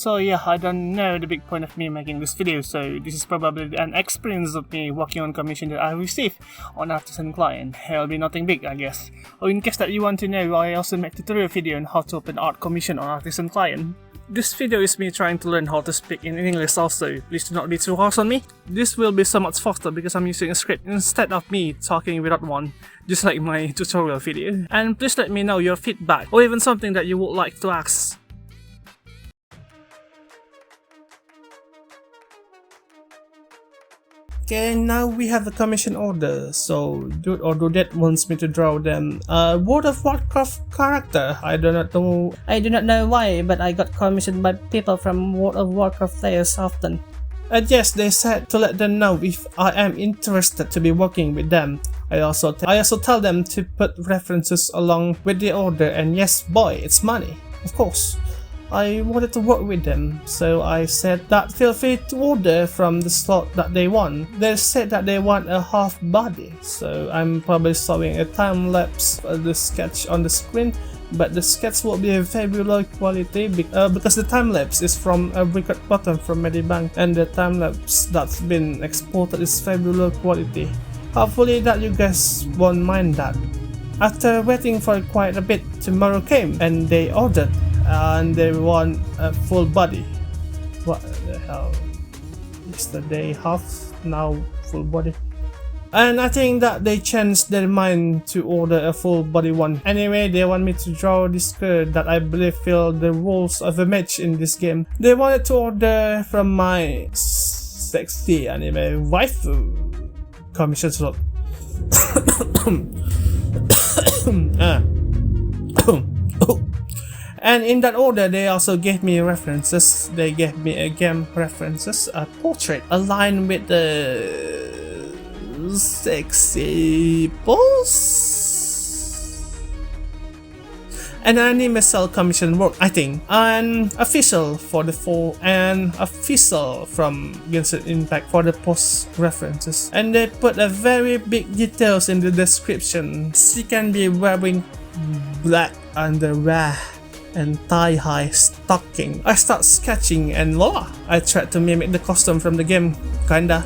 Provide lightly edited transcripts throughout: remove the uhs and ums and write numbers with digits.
So yeah, I don't know the big point of me making this video, so this is probably an experience of me working on commission that I received on artisan client. It'll be nothing big, I guess. Or in case that you want to know, I also make tutorial video on how to open art commission on artisan client. This video is me trying to learn how to speak in English also, please do not be too harsh on me. This will be so much faster because I'm using a script instead of me talking without one, just like my tutorial video. And please let me know your feedback, or even something that you would like to ask. Okay, now we have a commission order. So dude or dudette wants me to draw them a World of Warcraft character. I do not know why, but I got commissioned by people from World of Warcraft players often. And yes, they said to let them know if I am interested to be working with them. I also tell them to put references along with the order, and yes boy, it's money, of course. I wanted to work with them, so I said that feel free to order from the slot that they want. They said that they want a half body, so I'm probably showing a time lapse of the sketch on the screen, but the sketch will be a very low quality because the time lapse is from a record button from Medibank, and the time lapse that's been exported is very low quality. Hopefully that you guys won't mind that. After waiting for quite a bit, tomorrow came and they ordered. And they want a full body. What the hell? Yesterday half, now full body. And I think that they changed their mind to order a full body one. Anyway, they want me to draw this girl that I believe fill the roles of a mage in this game. They wanted to order from my sexy anime waifu commission slot. And in that order, they also gave me references. They gave me a game references, a portrait, aligned with the sexy pose, and an anime cell commission work, I think, and official for the fall, and official from Genshin Impact for the post references. And they put a very big details in the description. She can be wearing black underwear and thigh-high stocking. I start sketching and voila! I tried to mimic the costume from the game, kinda.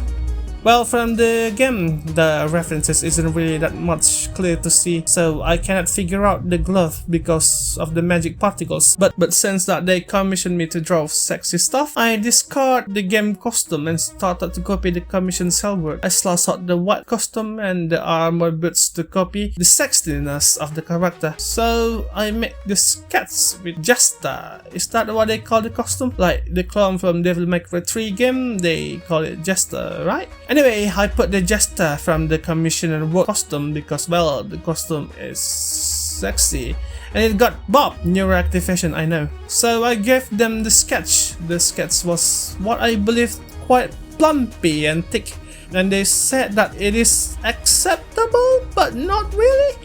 Well, from the game, the references isn't really that much clear to see, so I cannot figure out the glove because of the magic particles. But since that they commissioned me to draw sexy stuff, I discard the game costume and started to copy the commission cell work. I slashed out the white costume and the armor boots to copy the sexiness of the character. So I make the sketch with Jester. Is that what they call the costume? Like the clown from Devil May Cry 3 game, they call it Jester, right? Anyway, I put the Jester from the commissioner work costume because, well, the costume is sexy. And it got Bob neuroactivation, I know. So I gave them the sketch. The sketch was what I believe quite plumpy and thick. And they said that it is acceptable, but not really.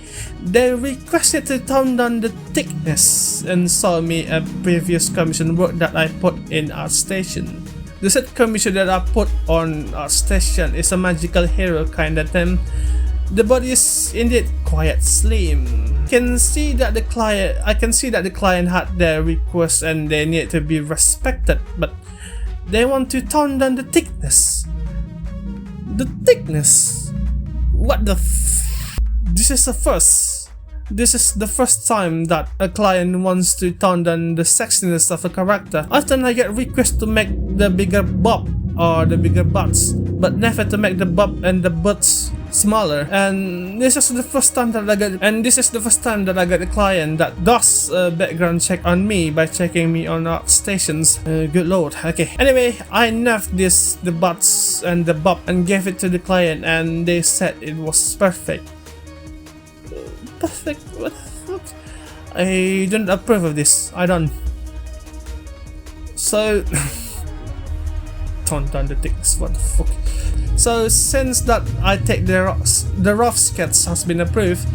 They requested to tone down the thickness and showed me a previous commission work that I put in ArtStation. The set commission that I put on ArtStation is a magical hero kinda thing. The body is indeed quite slim. I can see that the client had their request and they need to be respected, but they want to tone down the thickness. The thickness? What the f? This is the first. This is the first time that a client wants to tone down the sexiness of a character. Often I get requests to make the bigger bob or the bigger butts, but never to make the bob and the butts smaller. And this is the first time that I get a client that does a background check on me by checking me on ArtStations. Good lord. Okay. Anyway, I nerfed the butts and the bob and gave it to the client, and they said it was perfect. Perfect? What the fuck? I don't approve of this. I don't. So tone down the thickness. What the fuck? So since that I take the rough sketch has been approved,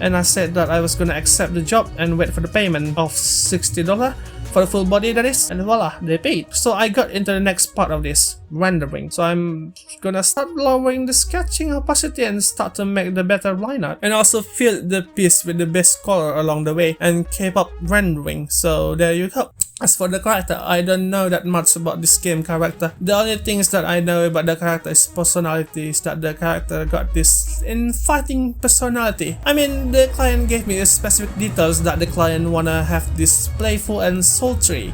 and I said that I was gonna accept the job and wait for the payment of $60 for the full body, that is, and voila, they paid. So I got into the next part of this, rendering. So I'm gonna start lowering the sketching opacity and start to make the better line art, and also fill the piece with the best color along the way and keep up rendering. So there you go. As for the character, I don't know that much about this game character. The only things that I know about the character is personality, is that the character got this infighting personality. I mean, the client gave me specific details that the client wanna have this playful and sultry.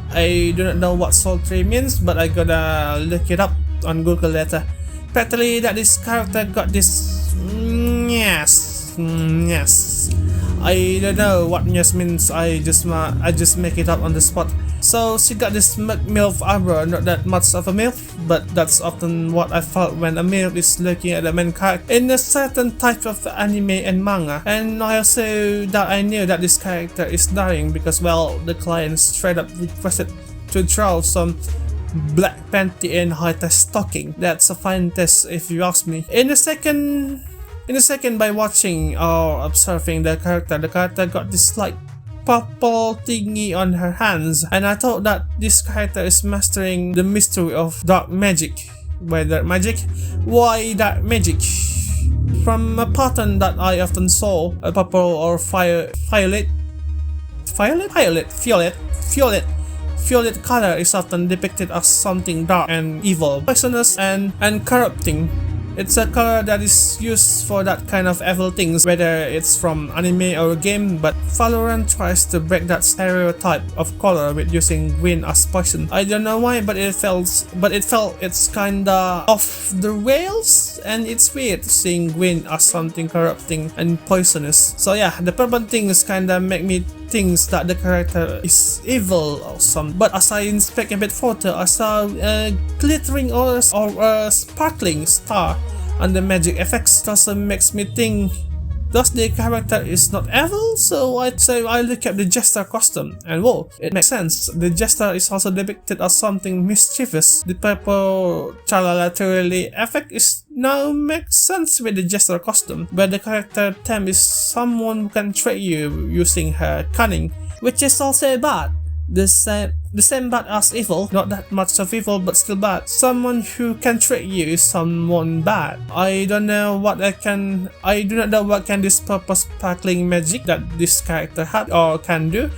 I do not know what sultry means, but I gotta look it up on Google later. Practically that this character got this yes. I don't know what yes means. I just make it up on the spot. So she got this MILF aura, not that much of a MILF, but that's often what I felt when a MILF is looking at the main character in a certain type of anime and manga. And I also that I knew that this character is dying because, well, the client straight up requested to draw some black panty and high-test stocking. That's a fine test if you ask me. In a second, by watching or observing the character got this like purple thingy on her hands, and I thought that this character is mastering the mystery of dark magic. Why dark magic? Why dark magic? From a pattern that I often saw, a purple or violet color is often depicted as something dark and evil, poisonous and corrupting. It's a color that is used for that kind of evil things, whether it's from anime or a game, but Valorant tries to break that stereotype of color with using green as poison. I don't know why, but it felt it's kinda off the rails, and it's weird seeing green as something corrupting and poisonous. So yeah, the purple things kinda make me think that the character is evil or something. But as I inspect a bit further, I saw a glittering or a sparkling star, and the magic effects also makes me think, thus the character is not evil. So I look at the jester costume, and whoa, it makes sense. The jester is also depicted as something mischievous. The purple trilaterally effect is now makes sense with the jester costume, where the character theme is someone who can trick you using her cunning, which is also bad. The same bad as evil, not that much of evil but still bad. Someone who can trick you is someone bad. I do not know what can this purple sparkling magic that this character had or can do.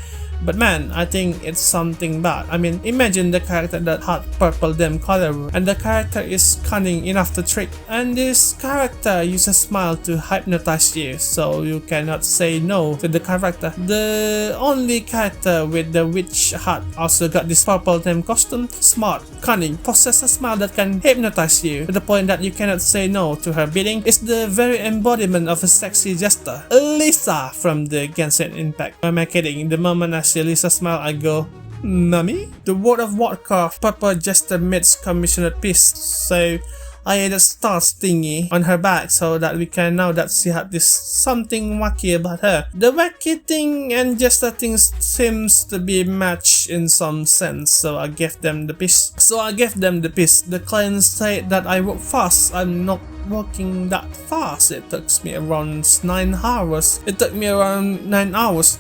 But man, I think it's something bad. I mean, imagine the character that had purple damn color, and the character is cunning enough to trick, and this character uses a smile to hypnotize you, so you cannot say no to the character. The only character with the witch hat also got this purple damn costume, smart, cunning, possess a smile that can hypnotize you to the point that you cannot say no to her bidding. It's the very embodiment of a sexy jester, Lisa from the Genshin Impact. Am I kidding? The moment I see Lisa smile, I go, "Mummy?" The World of Warcraft purple jester meets commissioned piece, so I had a stars thingy on her back so that we can know that she had this something wacky about her. The wacky thing and jester thing seems to be matched in some sense, so I gave them the piece. The client said that I work fast. I'm not working that fast. It took me around 9 hours.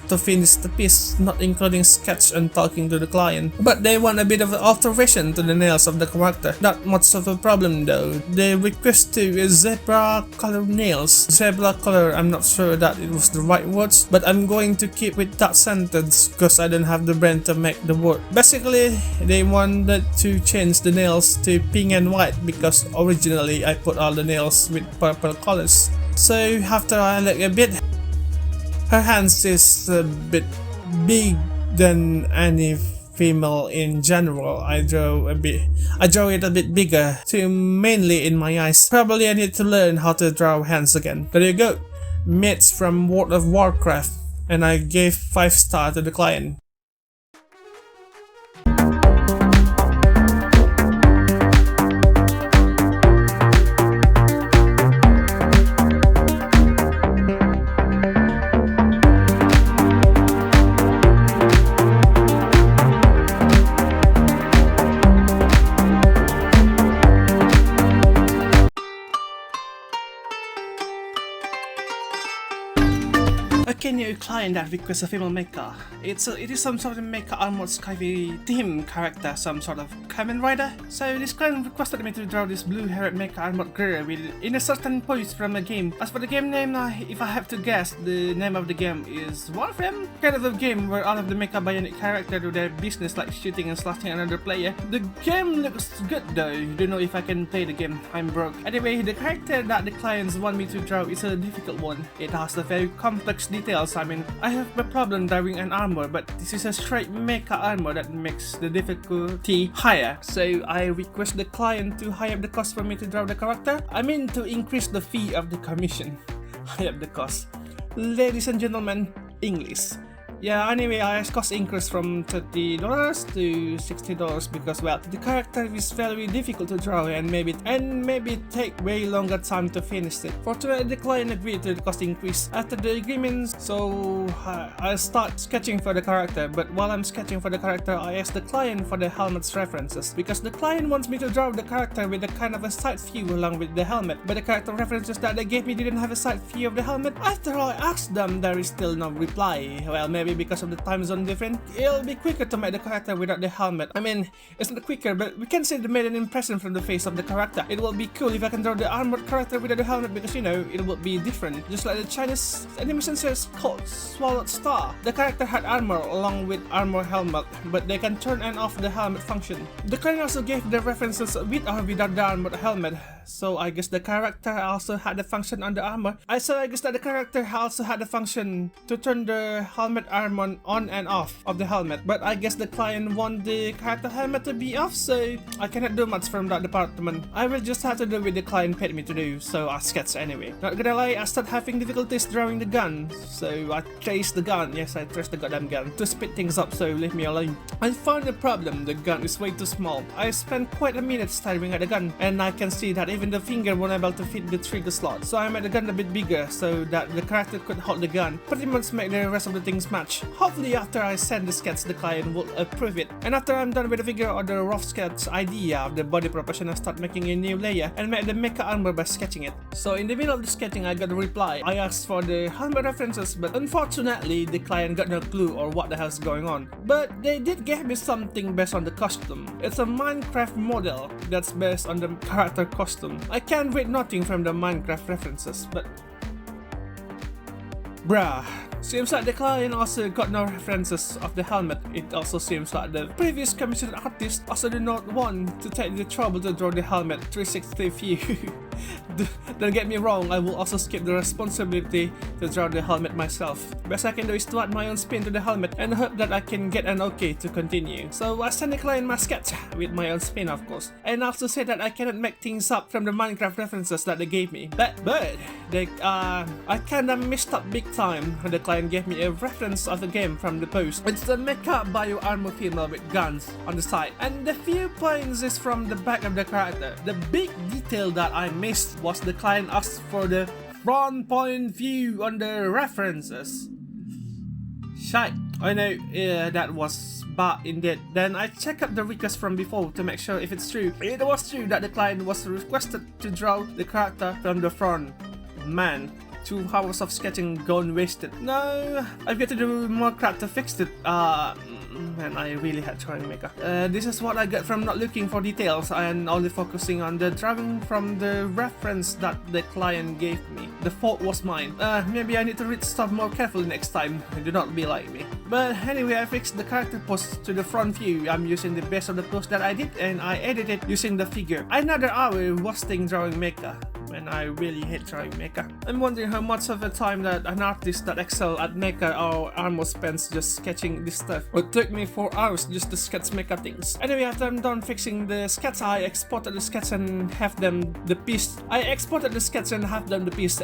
To finish the piece, not including sketch and talking to the client. But they want a bit of an alteration to the nails of the character. Not much of a problem though. They request to zebra color nails. Zebra color, I'm not sure that it was the right words, but I'm going to keep with that sentence because I don't have the brain to make the word. Basically, they wanted to change the nails to pink and white because originally I put all the nails with purple colors. So after I look a bit, her hands is a bit big than any female in general. I draw it a bit bigger, too, mainly in my eyes. Probably I need to learn how to draw hands again. There you go, mates from World of Warcraft, and I gave 5 stars to the client. A new client that requests a female mecha. It is some sort of mecha armored Skyvy team character, some sort of Kamen Rider. So this client requested me to draw this blue-haired mecha armored girl in a certain pose from a game. As for the game name, if I have to guess, the name of the game is Warframe, kind of a game where all of the mecha bionic characters do their business like shooting and slashing another player. The game looks good though. Don't know if I can play the game. I'm broke. Anyway, the character that the clients want me to draw is a difficult one. It has a very complex details. I mean, I have a problem drawing an armor, but this is a straight mecha armor that makes the difficulty higher. So I request the client to high up the cost for me to draw the character. I mean, to increase the fee of the commission. High up the cost. Ladies and gentlemen, English. Yeah, anyway, I cost increased from $30 to $60 because, well, the character is very difficult to draw and maybe take way longer time to finish it. Fortunately, the client agreed to the cost increase after the agreement, so I start sketching for the character. But while I'm sketching for the character, I ask the client for the helmet's references because the client wants me to draw the character with a kind of a side view along with the helmet. But the character references that they gave me didn't have a side view of the helmet. After I asked them, there is still no reply. Well, maybe because of the time zone difference, it'll be quicker to make the character without the helmet. I mean, it's not quicker, but we can say they made an impression from the face of the character. It will be cool if I can draw the armored character without the helmet because, you know, it will be different. Just like the Chinese animation series called Swallowed Star. The character had armor along with armor helmet, but they can turn and off the helmet function. The client also gave the references with or without the armored helmet, so I guess the character also had the function on the armor. I guess that the character also had the function to turn the helmet armor on and off of the helmet, but I guess the client want the character helmet to be off, so I cannot do much from that department. I will just have to do what the client paid me to do, so I sketch anyway. Not gonna lie, I start having difficulties drawing the gun, so I trace the gun. Yes, I trace the goddamn gun to speed things up, so leave me alone. I found the problem, the gun is way too small. I spent quite a minute staring at the gun, and I can see that even the finger won't able to fit the trigger slot, so I made the gun a bit bigger so that the character could hold the gun. Pretty much make the rest of the things match. Hopefully after I send the sketch, the client will approve it. And after I'm done with the figure or the rough sketch idea of the body proportion, I start making a new layer and make the mecha armor by sketching it. So in the middle of the sketching, I got a reply. I asked for the helmet references, but unfortunately the client got no clue or what the hell's going on. But they did give me something based on the costume. It's a Minecraft model that's based on the character costume. I can't read nothing from the Minecraft references, but bruh. Seems like the client also got no references of the helmet. It also seems like the previous commissioned artist also did not want to take the trouble to draw the helmet 360 view. Don't get me wrong, I will also skip the responsibility to draw the helmet myself. Best I can do is to add my own spin to the helmet and hope that I can get an okay to continue. So I send the client my sketch with my own spin, of course, and also say that I cannot make things up from the Minecraft references that they gave me. But I kinda messed up big time when the client gave me a reference of the game from the post. It's the mecha bio armor female with guns on the side, and the few points is from the back of the character. The big detail that I missed was the client asked for the front point view on the references. Shite. I know, that was bad indeed. Then I checked up the request from before to make sure if it's true. It was true that the client was requested to draw the character from the front. Man, 2 hours of sketching gone wasted. No, I've got to do more crap to fix it. Man, I really had trying maker. This is what I get from not looking for details and only focusing on the drawing from the reference that the client gave me. The fault was mine. Maybe I need to read stuff more carefully next time. Do not be like me. But anyway, I fixed the character pose to the front view. I'm using the best of the pose that I did, and I edited using the figure. Another hour wasting drawing mecha. And I really hate drawing mecha. I'm wondering how much of the time that an artist that excel at mecha or armor spends just sketching this stuff. It took me 4 hours just to sketch mecha things. Anyway, after I'm done fixing the sketch, I exported the sketch and have them the piece.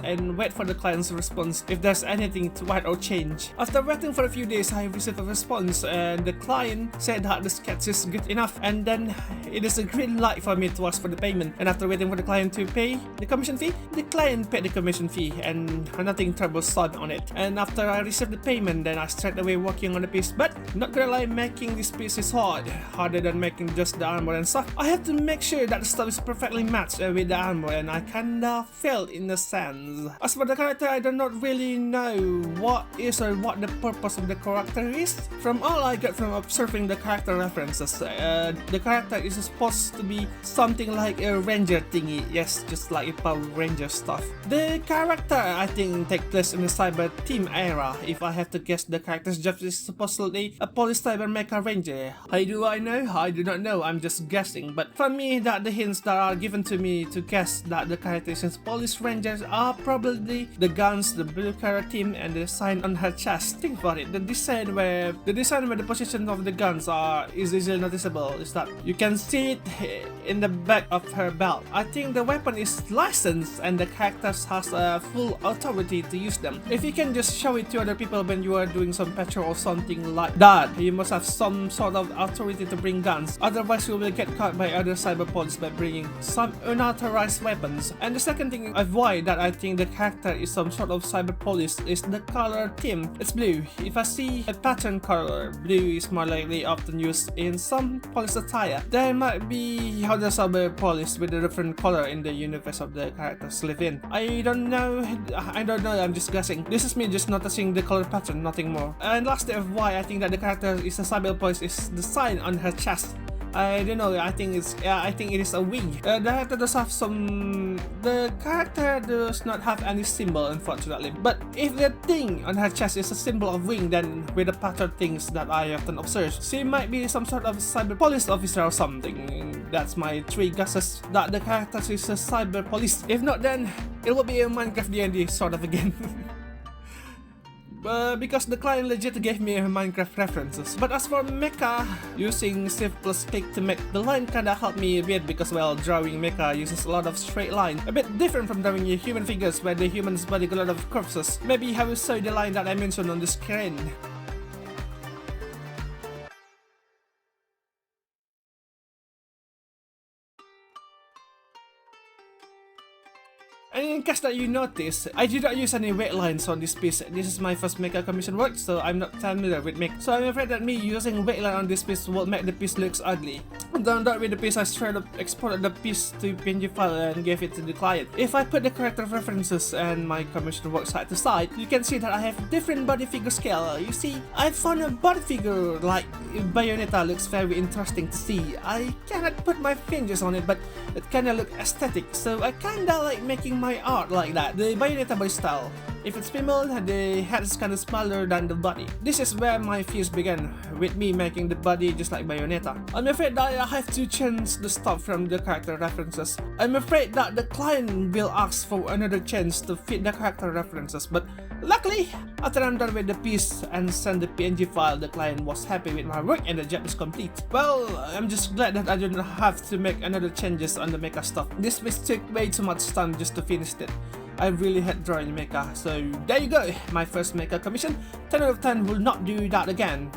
And wait for the client's response if there's anything to add or change. After waiting for a few days, I received a response and the client said that the sketch is good enough, and then it is a green light for me to ask for the payment. And after waiting for the client to pay, the commission commission fee? The client paid the commission fee and nothing troublesome on it. And after I received the payment, then I straight away working on the piece. But not gonna lie, making this piece is harder than making just the armor and stuff. I have to make sure that the stuff is perfectly matched with the armor, and I kinda failed in a sense. As for the character, I do not really know what is or what the purpose of the character is. From all I got from observing the character references, the character is supposed to be something like a ranger thingy. Yes, just like a Power Ranger stuff. The character, I think, take place in the cyber team era. If I have to guess, the character's job is supposedly a police cyber mecha ranger. How do I know? I do not know, I'm just guessing. But for me, that the hints that are given to me to guess that the characters in police rangers are probably the guns, the blue color team, and the sign on her chest. Think about it. The design where the position of the guns is easily noticeable is that you can see it in the back of her belt. I think the weapon is licensed and the characters has a full authority to use them. If you can just show it to other people when you are doing some patrol or something like that, you must have some sort of authority to bring guns. Otherwise, you will get caught by other cyber police by bringing some unauthorized weapons. And the second thing of why that I think the character is some sort of cyber police is the color theme. It's blue. If I see a pattern color, blue is more likely often used in some police attire. There might be other cyber police with a different color in the universe of the characters live in. I don't know, I'm just guessing. This is me just noticing the color pattern, nothing more. And lastly of why I think that the character is a cyber police is the sign on her chest. I don't know, I think it is a wing. The character does have the character does not have any symbol, unfortunately. But if the thing on her chest is a symbol of wing, then with the pattern things that I often observe, she might be some sort of cyber police officer or something. That's my 3 guesses that the character is a cyber police. If not, then it will be a Minecraft D&D sort of again. Because the client legit gave me Minecraft references. But as for mecha, using shift plus click to make the line kinda helped me a bit because, well, drawing mecha uses a lot of straight line. A bit different from drawing human figures where the human's body got a lot of curves. Maybe how you saw the line that I mentioned on the screen. And in case that you notice, I did not use any weight lines on this piece. This is my first mecha commission work, so I'm not familiar with make. So I'm afraid that me using weight line on this piece will make the piece looks ugly. Done that with the piece, I straight up exported the piece to PNG file and gave it to the client. If I put the character references and my commission work side to side, you can see that I have different body figure scale. You see, I found a body figure like Bayonetta looks very interesting to see. I cannot put my fingers on it, but it kinda look aesthetic, so I kinda like making my art like that, the Bayonetta body style. If it's female, the head is kinda smaller than the body. This is where my fears began, with me making the body just like Bayonetta. I'm afraid that I have to change the stuff from the character references. I'm afraid that the client will ask for another chance to fit the character references, but luckily, after I'm done with the piece and send the PNG file, the client was happy with my work and the job is complete. Well, I'm just glad that I didn't have to make another changes on the mecha stuff. This piece took way too much time just to finish it. I really hate drawing mecha, so there you go, my first mecha commission. 10 out of 10 will not do that again.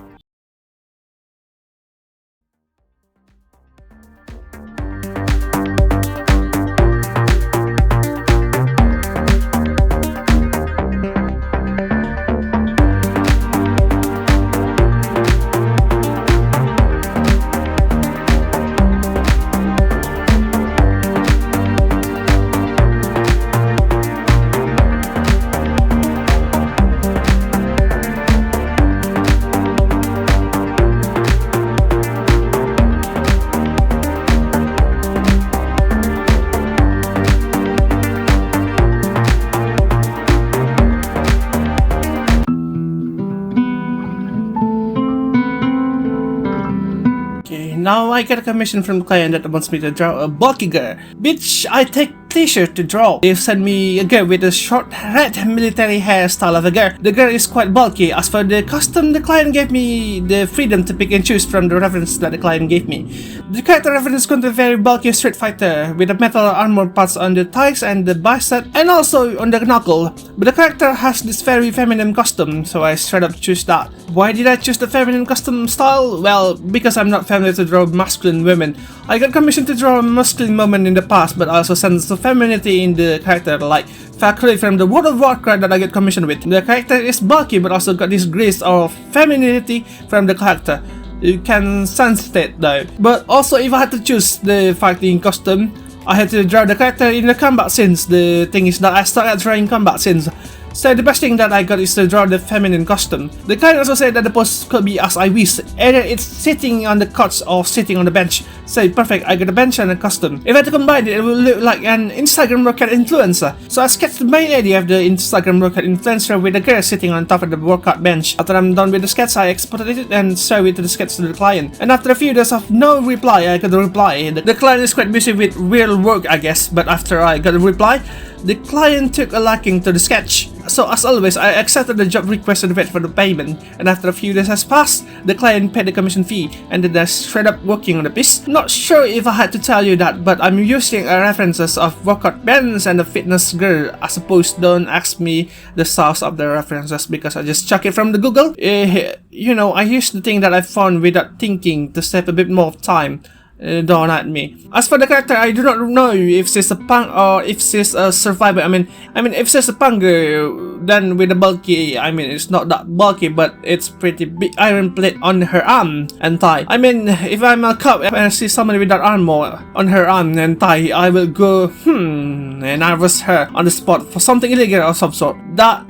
Now I get a commission from the client that wants me to draw a bulky girl, which I take pleasure to draw. They've sent me a girl with a short red military hairstyle of a girl. The girl is quite bulky. As for the costume, the client gave me the freedom to pick and choose from the reference that the client gave me. The character reference comes to a very bulky Street Fighter with the metal armor parts on the thighs and the bicep and also on the knuckle. But the character has this very feminine costume, so I straight up choose that. Why did I choose the feminine costume style? Well, because I'm not familiar to draw masculine women. I got commissioned to draw a masculine woman in the past, but also sense of femininity in the character, like faculty from the World of Warcraft that I get commissioned with. The character is bulky, but also got this grace of femininity from the character. You can sense that though. But also, if I had to choose the fighting costume, I had to draw the character in the combat scenes. The thing is that I stuck at drawing combat scenes. So the best thing that I got is to draw the feminine costume. The client also said that the pose could be as I wish, either it's sitting on the couch or sitting on the bench. So perfect, I got a bench and a costume. If I had to combine it, it will look like an Instagram workout influencer. So I sketched the main idea of the Instagram workout influencer with the girl sitting on top of the workout bench. After I'm done with the sketch, I exported it and showed it to the sketch to the client. And after a few days of no reply, I got a reply. The client is quite busy with real work, I guess, but after I got a reply, the client took a liking to the sketch. So as always, I accepted the job request and wait for the payment. And after a few days has passed, the client paid the commission fee and then I straight up working on the piece. Not sure if I had to tell you that, but I'm using references of workout bands and the fitness girl. I suppose don't ask me the source of the references because I just chuck it from the Google. You know, I use the thing that I found without thinking to save a bit more of time. Don't at me. As for the character, I do not know if she's a punk or if she's a survivor. I mean, if she's a punk girl, then with the bulky, it's not that bulky, but it's pretty big iron plate on her arm and thigh. If I'm a cop and I see somebody with that armor on her arm and thigh, I will go, and arrest her on the spot for something illegal or some sort. That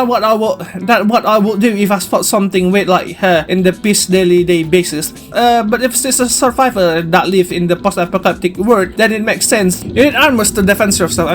what I would do if I spot something with like her in the piece daily basis. But if she's a survivor that live in the post-apocalyptic world, then it makes sense. You need armors to defend yourself.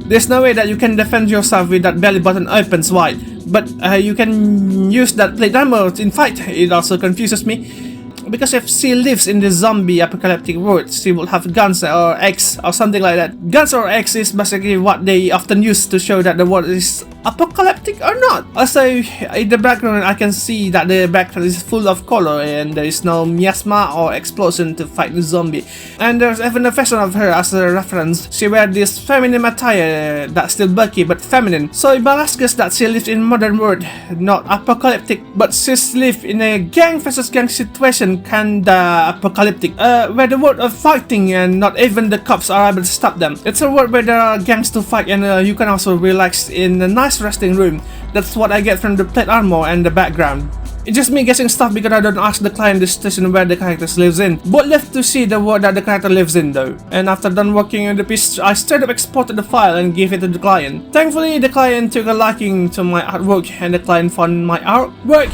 There's no way that you can defend yourself with that belly button opens wide, but you can use that plate armor in fight. It also confuses me, because if she lives in the zombie apocalyptic world, she will have guns or eggs or something like that. Guns or eggs is basically what they often use to show that the world is apocalyptic or not. Also, in the background, I can see that the background is full of color and there is no miasma or explosion to fight the zombie. And there's even a version of her as a reference. She wears this feminine attire that's still bulky but feminine. So it balances that she lives in modern world, not apocalyptic, but she's live in a gang versus gang situation, kinda apocalyptic, where the world of fighting and not even the cops are able to stop them. It's a world where there are gangs to fight and you can also relax in a nice resting room. That's what I get from the plate armor and the background. It's just me guessing stuff because I don't ask the client the station where the character lives in, but left to see the world that the character lives in though. And after done working on the piece, I straight up exported the file and gave it to the client. Thankfully, the client took a liking to my artwork and the client found my artwork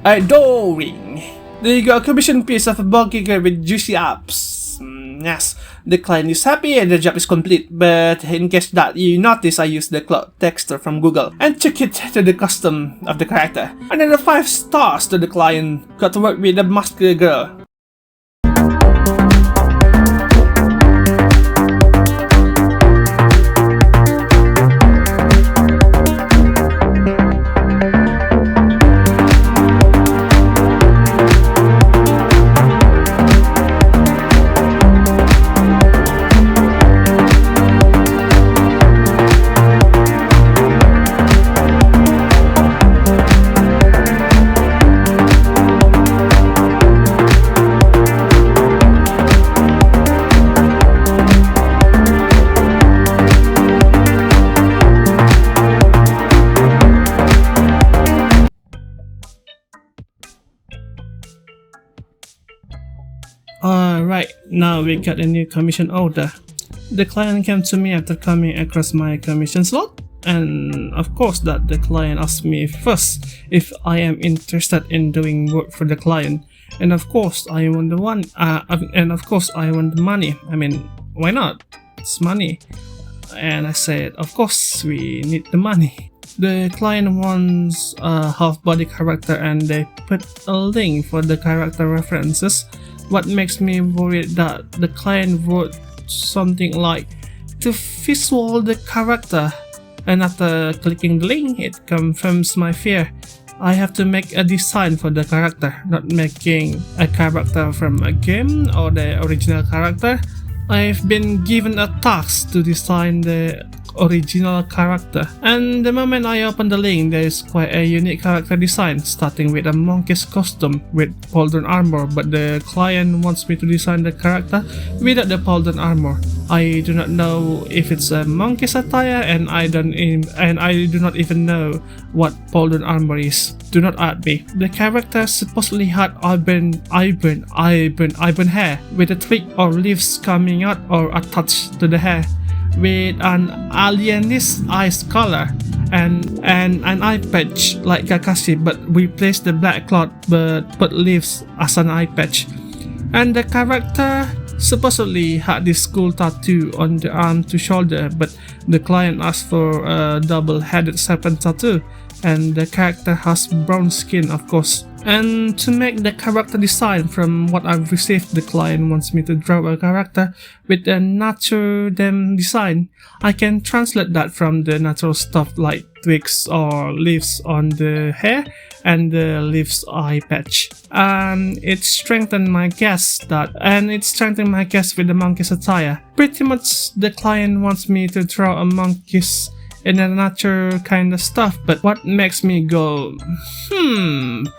adoring. There you go, a commission piece of a bulky girl with juicy abs. Yes, the client is happy and the job is complete, but in case that you notice, I used the cloud texture from Google and took it to the custom of the character. And then the 5 stars to the client. Got to work with the muscular girl. Alright, now we got a new commission order. The client came to me after coming across my commission slot, and of course that the client asked me first if I am interested in doing work for the client, and of course I want the money. Why not? It's money. And I said, of course we need the money. The client wants a half-body character and they put a link for the character references. What makes me worried that the client wrote something like to visual the character, and after clicking the link it confirms my fear. I have to make a design for the character, not making a character from a game or the original character. I've been given a task to design the original character. And the moment I open the link, there is quite a unique character design, starting with a monkey's costume with golden armor, but the client wants me to design the character without the golden armor. I do not know if it's a monkey's attire, and I do not even know what golden armor is. Do not add me. The character supposedly had iron hair with a twig or leaves coming out or attached to the hair, with an alienist eyes color and an eye patch like Kakashi, but replaced the black cloth but put leaves as an eye patch. And the character supposedly had this cool tattoo on the arm to shoulder, but the client asked for a double-headed serpent tattoo, and the character has brown skin, of course. And to make the character design from what I've received, the client wants me to draw a character with a natural them design. I can translate that from the natural stuff like twigs or leaves on the hair and the leaves eye patch. It strengthened my guess with the monkey's attire. Pretty much the client wants me to draw a monkey's in a natural kind of stuff, but what makes me go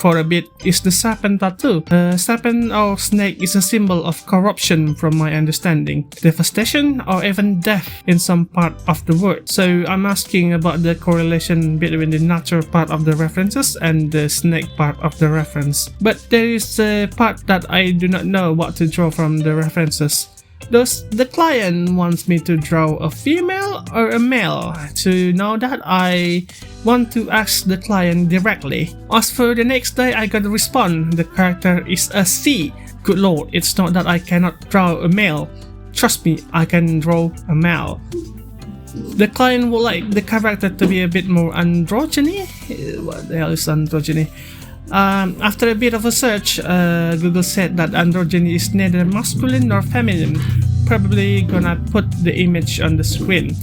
for a bit is the serpent tattoo. Serpent or snake is a symbol of corruption from my understanding, devastation or even death in some part of the world. So I'm asking about the correlation between the natural part of the references and the snake part of the reference. But there is a part that I do not know what to draw from the references. Does the client wants me to draw a female or a male? To know that, I want to ask the client directly. As for the next day, I got a response. The character is a C. Good lord, it's not that I cannot draw a male. Trust me, I can draw a male. The client would like the character to be a bit more androgyny. What the hell is androgyny? After a bit of a search, Google said that androgyny is neither masculine nor feminine. Probably gonna put the image on the screen.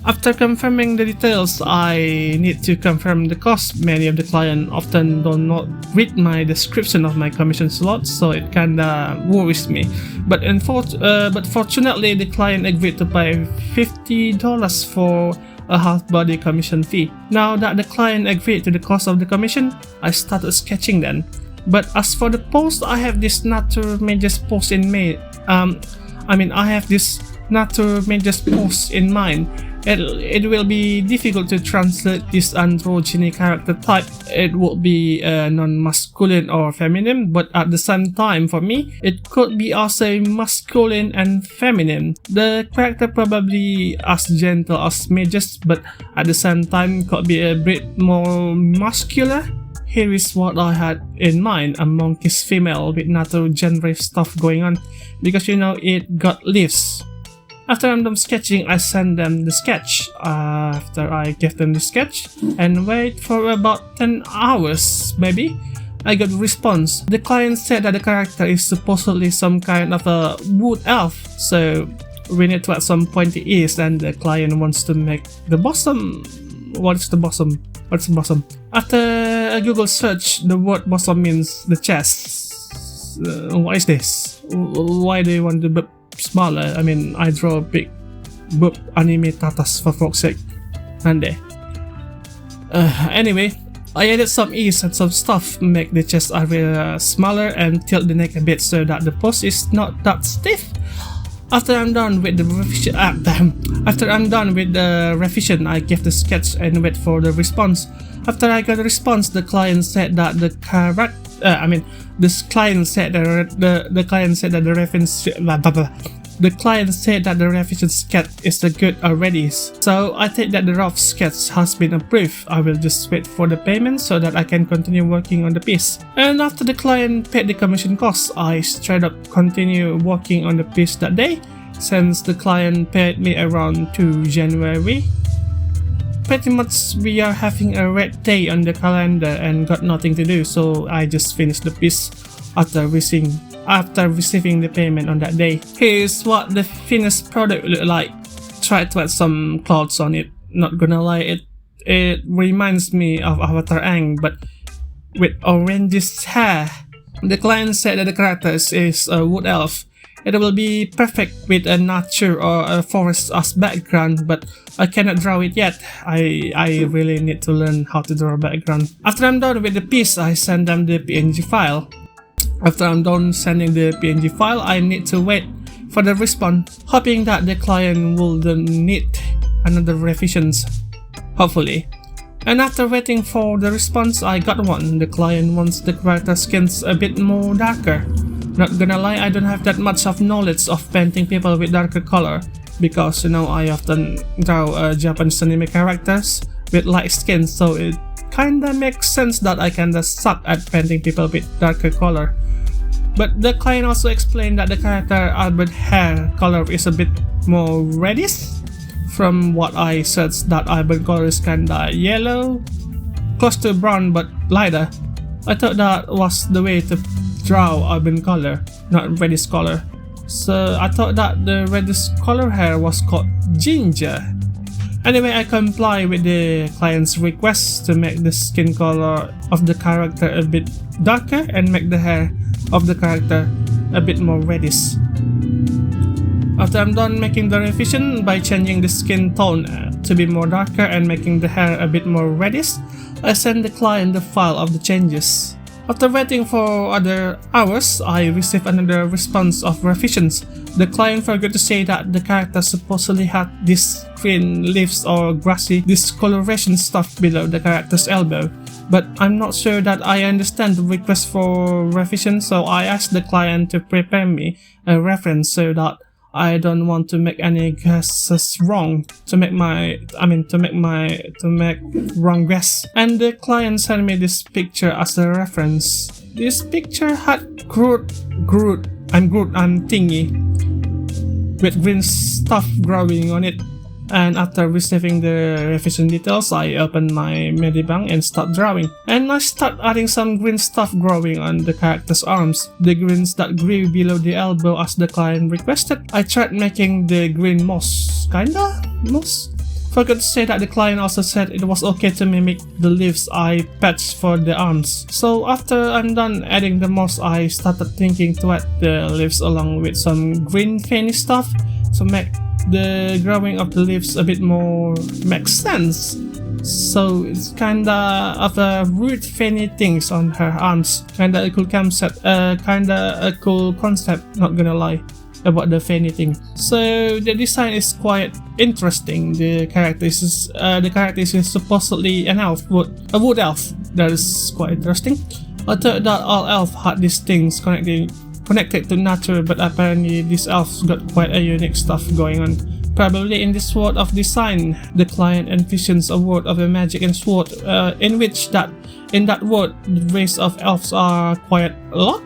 After confirming the details, I need to confirm the cost. Many of the clients often do not read my description of my commission slots, so it kinda worries me. But fortunately, the client agreed to pay $50 for a half-body commission fee. Now that the client agreed to the cost of the commission, I started sketching then. But as for the post, I have this natural majors post in mind. It will be difficult to translate this androgyny character type. It would be non-masculine or feminine, but at the same time, for me, it could be also masculine and feminine. The character probably as gentle as mages, but at the same time could be a bit more muscular. Here is what I had in mind: a monkey's female with natural genre stuff going on, because it got leaves. After I'm done sketching, I send them the sketch. After I give them the sketch and wait for about 10 hours maybe, I got a response. The client said that the character is supposedly some kind of a wood elf, so we need to add some pointy ears, and the client wants to make the bosom. What's the bosom? After a Google search, the word bosom means the chest. What is this? Why do you want to smaller? I mean, I draw big boob anime tatas for fuck's sake. Anyway, I added some ease and some stuff, make the chest area smaller and tilt the neck a bit so that the pose is not that stiff. After I'm done with the revision, I give the sketch and wait for the response. After I got a response, the client said that the revision sketch is the good already. So I think that the rough sketch has been approved. I will just wait for the payment so that I can continue working on the piece. And after the client paid the commission costs, I straight up continue working on the piece that day, since the client paid me around 2 January. Pretty much we are having a red day on the calendar and got nothing to do, so I just finished the piece after receiving the payment on that day. Here's what the finished product look like. Tried to add some clouds on it. Not gonna lie, it reminds me of Avatar Aang, but with orangish hair. The client said that the character is a wood elf. it will be perfect with a nature or a forest as background, but I cannot draw it yet. I really need to learn how to draw a background. After I'm done with the piece, I send them the PNG file. After I'm done sending the PNG file, I need to wait for the response, hoping that the client wouldn't need another revisions, hopefully. And after waiting for the response, I got one. The client wants the character skins a bit more darker. Not gonna lie, I don't have that much of knowledge of painting people with darker color, because I often draw Japanese anime characters with light skin, so it kinda makes sense that I kinda suck at painting people with darker color. But the client also explained that the character Albert hair color is a bit more reddish. From what I searched, that Albert color is kinda yellow, close to brown but lighter. I thought that was the way to draw Albert color, not reddish color. So I thought that the reddish color hair was called ginger. Anyway, I comply with the client's request to make the skin color of the character a bit darker and make the hair of the character a bit more reddish. After I'm done making the revision by changing the skin tone to be more darker and making the hair a bit more reddish, I send the client the file of the changes. After waiting for other hours, I receive another response of revisions. The client forgot to say that the character supposedly had this green leaves or grassy discoloration stuff below the character's elbow, but I'm not sure that I understand the request for revision, so I asked the client to prepare me a reference so that I don't want to make any guesses wrong, to make wrong guess. And the client sent me this picture as a reference. This picture had Groot thingy with green stuff growing on it. And after receiving the revision details, I open my Medibank and start drawing. And I start adding some green stuff growing on the character's arms, the greens that grew below the elbow as the client requested. I tried making the green moss, moss. Forgot to say that the client also said it was okay to mimic the leaves I patched for the arms. So after I'm done adding the moss, I started thinking to add the leaves along with some green fanny stuff to make the growing of the leaves a bit more makes sense. So it's kinda of a weird fanny things on her arms. Kinda a cool concept, not gonna lie, about the fanny thing. So the design is quite interesting. The character is supposedly an elf, a wood elf. That is quite interesting. I thought that all elves had these things connected to nature, but apparently these elves got quite a unique stuff going on. Probably in this world of design, the client envisions a world of a magic and sword, in that world the race of elves are quite a lot.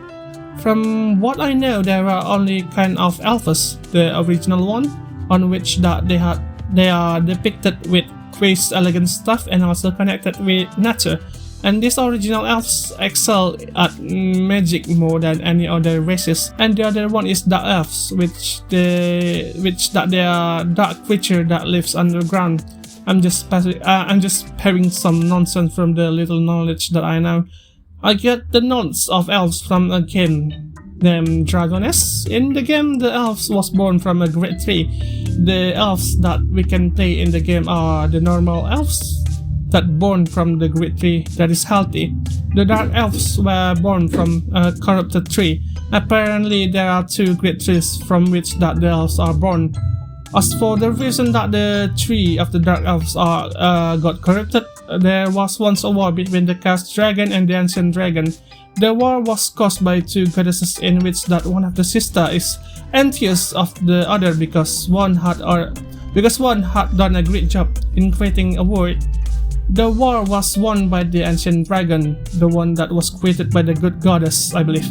From what I know, there are only kind of elves, the original one, on which that they are depicted with grace, elegant stuff, and also connected with nature. And these original elves excel at magic more than any other races. And the other one is dark elves, which they are dark creature that lives underground. I'm just pairing some nonsense from the little knowledge that I know. I get the nods of elves from a game named Dragoness. In the game, the elves was born from a great tree. The elves that we can play in the game are the normal elves that born from the great tree that is healthy. The dark elves were born from a corrupted tree. Apparently there are two great trees from which that the elves are born. As for the reason that the tree of the dark elves got corrupted, there was once a war between the cursed dragon and the ancient dragon. The war was caused by two goddesses, in which that one of the sister is envious of the other because one had done a great job in creating a world. The war was won by the ancient dragon, the one that was created by the good goddess, I believe.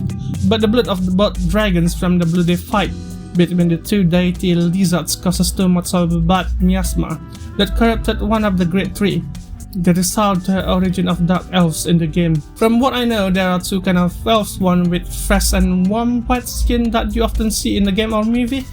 But the blood of both dragons from the bloody fight between the two deity lizards causes too much of a bad miasma that corrupted one of the great three. That is how the origin of dark elves in the game. From what I know, there are two kind of elves, one with fresh and warm white skin that you often see in the game or movie,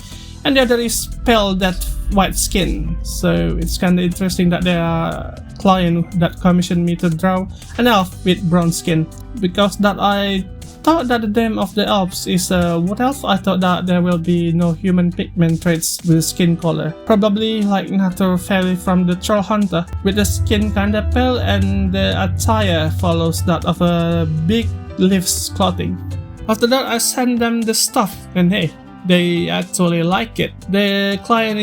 and the other is pale that white skin. So it's kinda interesting that there are client that commissioned me to draw an elf with brown skin, because that I thought that the name of the elves is what elf? I thought that there will be no human pigment traits with skin color. Probably like Natur Fairy from the Troll Hunter, with the skin kinda pale and the attire follows that of a big leaves clothing. After that, I sent them the stuff, and hey, they actually like it. The client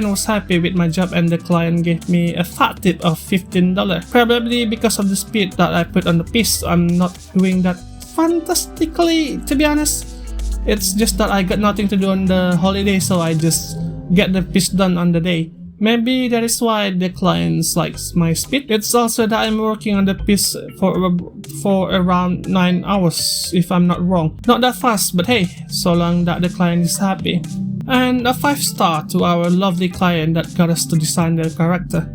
was happy with my job, and the client gave me a fat tip of $15. Probably because of the speed that I put on the piece. I'm not doing that fantastically, to be honest. It's just that I got nothing to do on the holiday, so I just get the piece done on the day. Maybe that is why the clients likes my speed. It's also that I'm working on the piece for around 9 hours, if I'm not wrong. Not that fast, but hey, so long that the client is happy. And a 5-star to our lovely client that got us to design their character.